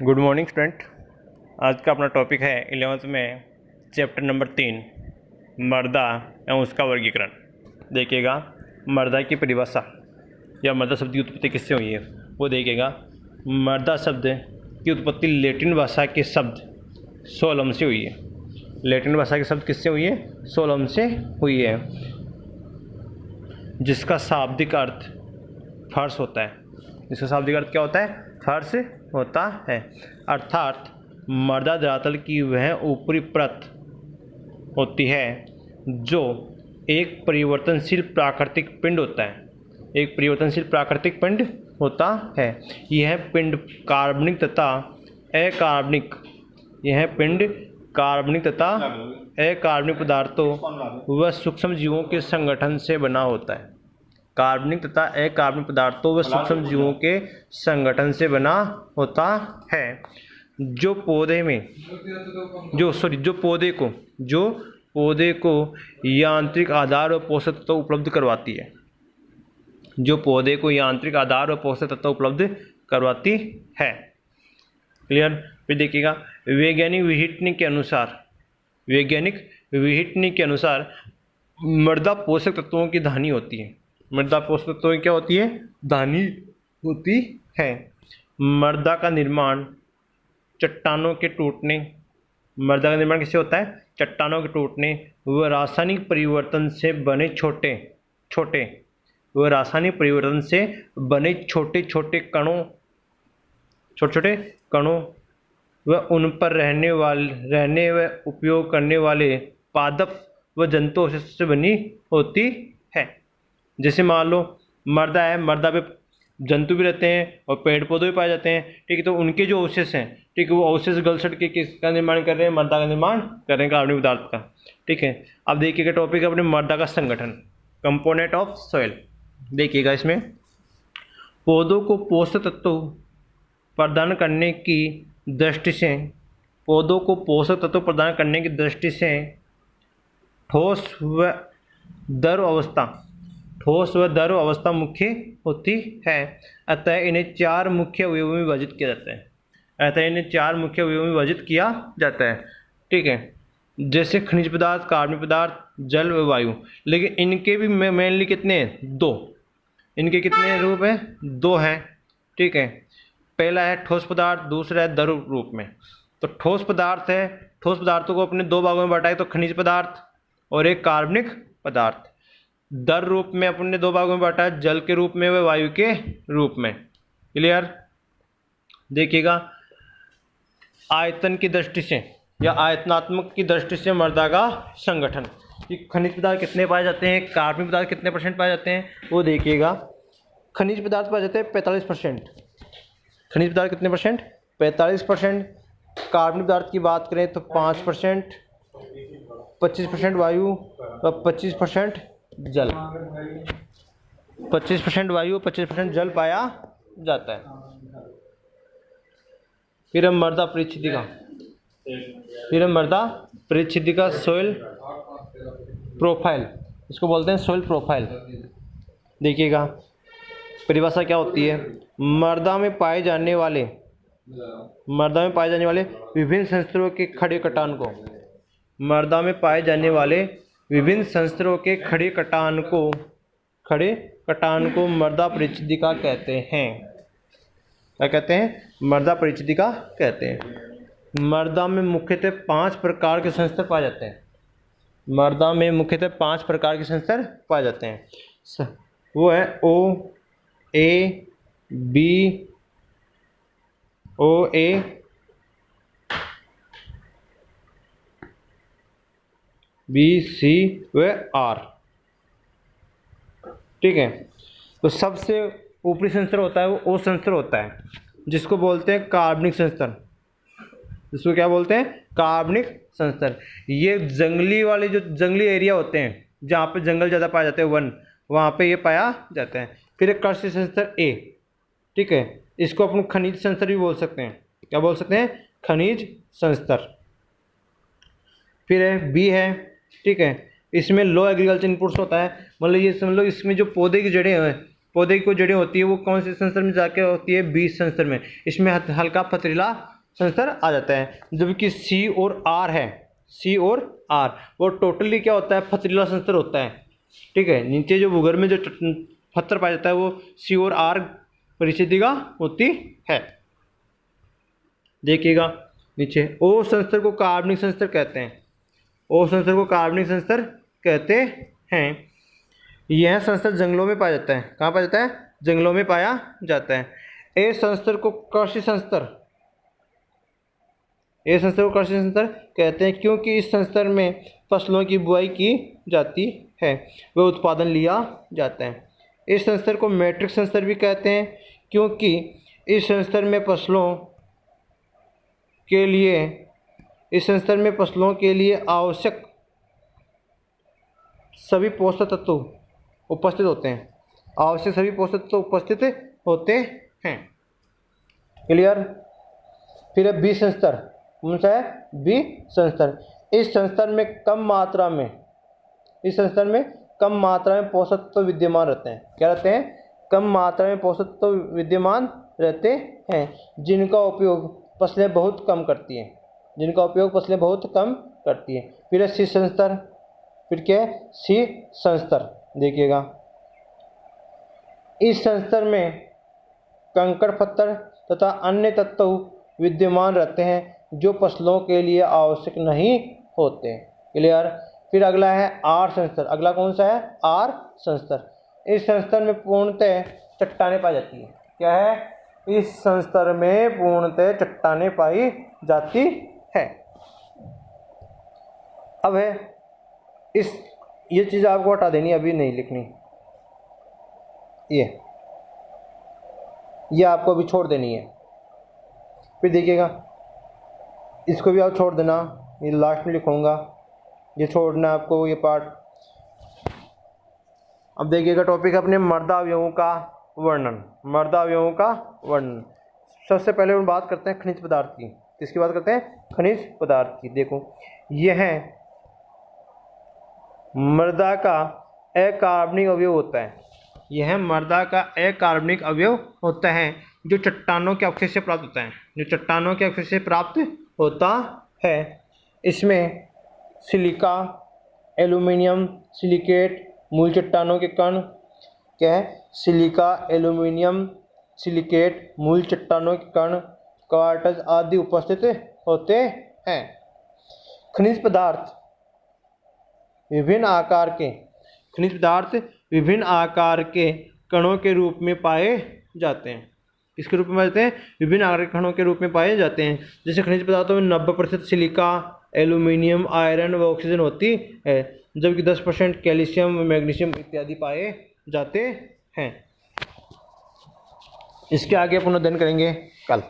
Good morning student. आज का अपना टॉपिक है 11th में चैप्टर नंबर 3 मर्दा एवं उसका वर्गीकरण। देखिएगा मर्दा की परिभाषा या मर्दा शब्द की उत्पत्ति किससे हुई है वो देखिएगा। मर्दा शब्द की उत्पत्ति लैटिन भाषा के शब्द सोलम से हुई है। लैटिन भाषा के शब्द किससे हुई है? सोलम से हुई है, जिसका शाब्दिक अर्थ फर्श होता है। इसका शाब्दिक अर्थ क्या होता है? फर्श होता है। अर्थात मर्दा धरातल की वह ऊपरी परत होती है जो एक परिवर्तनशील प्राकृतिक पिंड होता है। एक परिवर्तनशील प्राकृतिक पिंड होता है। यह पिंड कार्बनिक तथा अकार्बनिक अकार्बनिक पदार्थों व सूक्ष्म जीवों के संगठन से बना होता है। कार्बनिक तथा अकार्बनिक पदार्थों व सूक्ष्म जीवों के संगठन से बना होता है, जो पौधे को यांत्रिक आधार और पोषक तत्व उपलब्ध करवाती है। जो पौधे को यांत्रिक आधार और पोषक तत्व उपलब्ध करवाती है। क्लियर? फिर देखिएगा वैज्ञानिक विहिटनी के अनुसार मृदा पोषक तत्वों की धानी होती है। मृदा पोषक तत्वों की क्या होती है? धानी होती है। मृदा का निर्माण चट्टानों के टूटने, मृदा का निर्माण किससे होता है? चट्टानों के टूटने व रासायनिक परिवर्तन से बने छोटे छोटे कणों व उन पर रहने व उपयोग करने वाले पादप व जंतु से बनी होती है। जैसे मान लो मर्दा है, मर्दा पे जंतु भी रहते हैं और पेड़ पौधे भी पाए जाते हैं। ठीक है, तो उनके जो अवशेष हैं, ठीक है, वो अवशेष गल सड़ के किसका निर्माण कर रहे हैं? मर्दा का निर्माण कर रहे हैं, कार्बनिक पदार्थ का। ठीक है, अब देखिएगा टॉपिक अपने मर्दा का संगठन, कंपोनेंट ऑफ सॉइल। देखिएगा इसमें पौधों को पोषक तत्व प्रदान करने की दृष्टि से ठोस व द्रव अवस्था मुख्य होती है। अतः इन्हें चार मुख्य अवयवों में विभाजित किया जाता है। ठीक है, जैसे खनिज पदार्थ, कार्बनिक पदार्थ, जल व वायु। लेकिन इनके भी मेनली कितने हैं? दो। इनके कितने रूप हैं? दो हैं। ठीक है, पहला है ठोस पदार्थ, दूसरा है द्रव रूप में। तो ठोस पदार्थों को अपने दो भागों में बांटा है, तो खनिज पदार्थ और एक कार्बनिक पदार्थ। द्रव रूप में अपने दो भागों में बांटा है, जल के रूप में व वायु के रूप में। क्लियर? देखिएगा आयतन की दृष्टि से या आयतनात्मक की दृष्टि से मर्दा का संगठन कि खनिज पदार्थ कितने पाए जाते हैं, कार्बनिक पदार्थ कितने % पाए जाते हैं, वो देखिएगा। खनिज पदार्थ पाए जाते हैं 45%। खनिज पदार्थ कितने %? 45%। कार्बनिक पदार्थ की बात करें तो 5%, 25% वायु और 25% जल। 25% वायु, 25% जल पाया जाता है। फिर हम मर्दा परिच्छिदी का सोइल प्रोफाइल, इसको बोलते हैं सोइल प्रोफाइल। देखिएगा परिभाषा क्या होती है? मर्दा में पाए जाने वाले विभिन्न संस्तरों के खड़े कटान को मर्दा परिच्छिदिका कहते हैं। क्या कहते हैं? मर्दा परिच्छिदिका कहते हैं। मर्दा में मुख्यतः 5 प्रकार के संस्तर पाए जाते हैं। वो है O A B C व R। ठीक है, तो सबसे ऊपरी संस्तर होता है वो ओ संस्तर होता है, जिसको बोलते हैं कार्बनिक संस्तर। इसको क्या बोलते हैं? कार्बनिक संस्तर। ये जंगली एरिया होते हैं, जहाँ पे जंगल ज़्यादा पाए जाते हैं, वन, वहाँ पे ये पाया जाता है। फिर एक कृषि संस्तर ए। ठीक है, इसको अपन खनिज संस्तर भी बोल सकते हैं। क्या बोल सकते हैं? खनिज संस्तर। फिर है बी है। ठीक है, इसमें लो एग्रीकल्चर इनपुट्स होता है, मतलब ये समझ लो इसमें जो पौधे की जड़ें हैं पौधे की जड़ें होती है वो कौन से संस्तर में जाके होती है, बीज संस्तर में। इसमें हल्का पथरीला संस्तर आ जाता है। जबकि सी और आर है, सी और आर वो टोटली क्या होता है, पथरीला संस्तर होता है। ठीक है, नीचे जो भूगर्भ में जो पत्थर पाया जाता है वो सी और आर परिस्थिति का होती है। देखिएगा नीचे, ओ संस्तर को कार्बनिक संस्तर कहते हैं। ओ संस्तर को कार्बनिक संस्तर कहते हैं। यह संस्तर जंगलों में पाया जाता है। कहाँ पाया जाता है, जंगलों में पाया जाता है। ए संस्तर को कृषि संस्तर, ए संस्तर को कृषि संस्तर कहते हैं क्योंकि इस संस्तर में फसलों की बुआई की जाती है व उत्पादन लिया जाता है। इस संस्तर को मैट्रिक संस्तर भी कहते हैं क्योंकि इस संस्तर में फसलों के लिए, इस संस्तर में फसलों के लिए आवश्यक सभी पोषक तत्व उपस्थित होते हैं, आवश्यक सभी पोषक तत्व उपस्थित होते हैं। क्लियर। फिर है बी संस्तर। कौन सा है, बी संस्तर। इस संस्तर में कम मात्रा में, इस संस्तर में कम मात्रा में पोषक तत्व विद्यमान रहते हैं। क्या रहते हैं, कम मात्रा में पोषक तत्व विद्यमान रहते हैं जिनका उपयोग फसलें बहुत कम करती हैं, जिनका उपयोग फसलें बहुत कम करती हैं। फिर है सी संस्तर। फिर क्या है, सी संस्तर। देखिएगा, इस संस्तर में कंकड़ पत्थर तथा अन्य तत्व विद्यमान रहते हैं जो फसलों के लिए आवश्यक नहीं होते। क्लियर। फिर अगला है आर संस्तर। अगला कौन सा है, आर संस्तर। इस संस्तर में पूर्णतः चट्टानें पाई जाती है। क्या है, इस संस्तर में पूर्णतः चट्टानें पाई जाती है। अब है ये चीज़ आपको हटा देनी, अभी नहीं लिखनी, ये आपको अभी छोड़ देनी है। फिर देखिएगा, इसको भी आप छोड़ देना, ये लास्ट में लिखूँगा, ये छोड़ना आपको ये पार्ट। अब देखिएगा टॉपिक अपने मृदा अवयवों का वर्णन, मृदा अवयवों का वर्णन। सबसे पहले हम बात करते हैं खनिज पदार्थ की। किसकी बात करते हैं, खनिज पदार्थ की। देखो, यह मृदा का अकार्बनिक अवयव होता है, यह मृदा का अकार्बनिक अवयव होता है जो चट्टानों के अवशेष से प्राप्त होता है, जो चट्टानों के अवशेष से प्राप्त होता है। इसमें सिलिका, एल्यूमिनियम, सिलिकेट, मूल चट्टानों के कण, क्या है, सिलिका, एल्यूमिनियम, सिलिकेट, मूल चट्टानों के कण, क्वार्ट्ज आदि उपस्थित होते हैं। खनिज पदार्थ विभिन्न आकार के, खनिज पदार्थ विभिन्न आकार के कणों के रूप में पाए जाते हैं। किसके रूप में पाए जाते हैं, विभिन्न आकार के कणों के रूप में पाए जाते हैं। जैसे खनिज पदार्थों में 90% सिलिका, एल्यूमिनियम, आयरन व ऑक्सीजन होती है, जबकि 10% कैल्शियम, मैग्नीशियम इत्यादि पाए जाते हैं। इसके आगे अपन अध्ययन करेंगे कल।